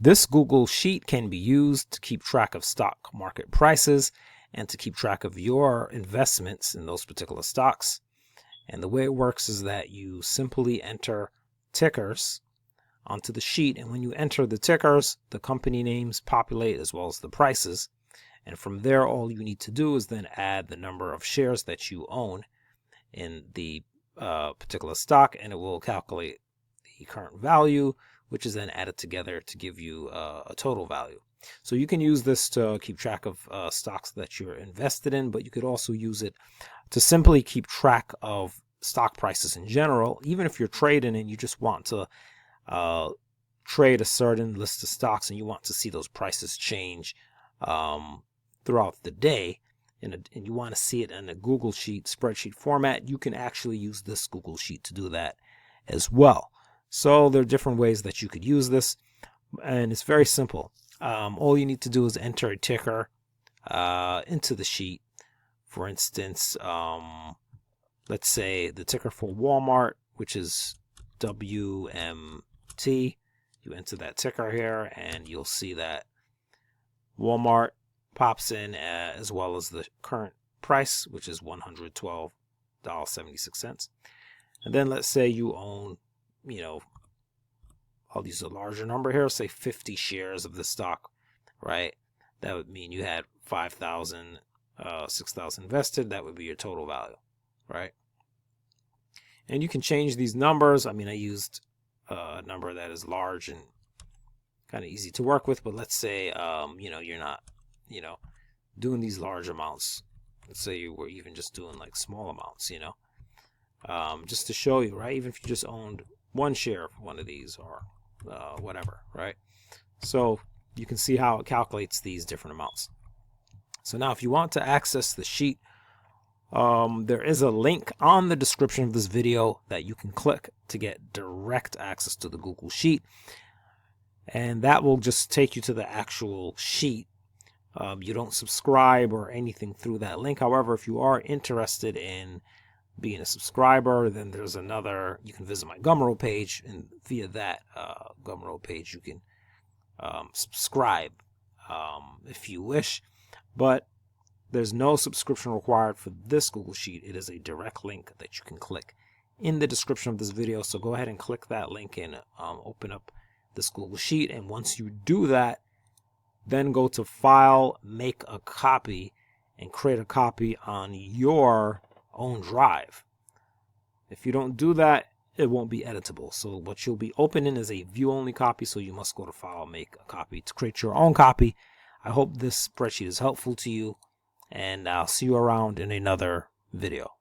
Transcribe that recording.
This Google Sheet can be used to keep track of stock market prices and to keep track of your investments in those particular stocks. And the way it works is that you simply enter tickers onto the sheet, and when you enter the tickers, the company names populate as well as the prices. And from there, all you need to do is then add the number of shares that you own in the particular stock, and it will calculate the current value, which is then added together to give you a total value. So you can use this to keep track of stocks that you're invested in, but you could also use it to simply keep track of stock prices in general. Even if you're trading and you just want to trade a certain list of stocks and you want to see those prices change throughout the day, and you want to see it in a Google Sheet spreadsheet format, you can actually use this Google Sheet to do that as well. So there are different ways that you could use this, and it's very simple. All you need to do is enter a ticker into the sheet. For instance, let's say the ticker for Walmart, which is WMT. You enter that ticker here, and you'll see that Walmart pops in as well as the current price, which is $112.76. And then let's say you own, I'll use a larger number here, say 50 shares of the stock, right? That would mean you had 5,000, 6,000 invested. That would be your total value, right? And you can change these numbers. I used a number that is large and kind of easy to work with, but let's say, you're not, doing these large amounts. Let's say you were even just doing like small amounts, just to show you, right? Even if you just owned one share of one of these or whatever, right? So you can see how it calculates these different amounts. So now if you want to access the sheet, there is a link on the description of this video that you can click to get direct access to the Google Sheet. And that will just take you to the actual sheet. You don't subscribe or anything through that link. However, if you are interested in being a subscriber, then there's another, you can visit my Gumroad page, and via that Gumroad page you can subscribe if you wish. But there's no subscription required for this Google Sheet. It is a direct link that you can click in the description of this video. So go ahead and click that link and open up this Google Sheet. And once you do that, then go to File, Make a Copy, and create a copy on your own drive. If you don't do that, it won't be editable. So what you'll be opening is a view-only copy, so you must go to File, Make a Copy to create your own copy. I hope this spreadsheet is helpful to you, and I'll see you around in another video.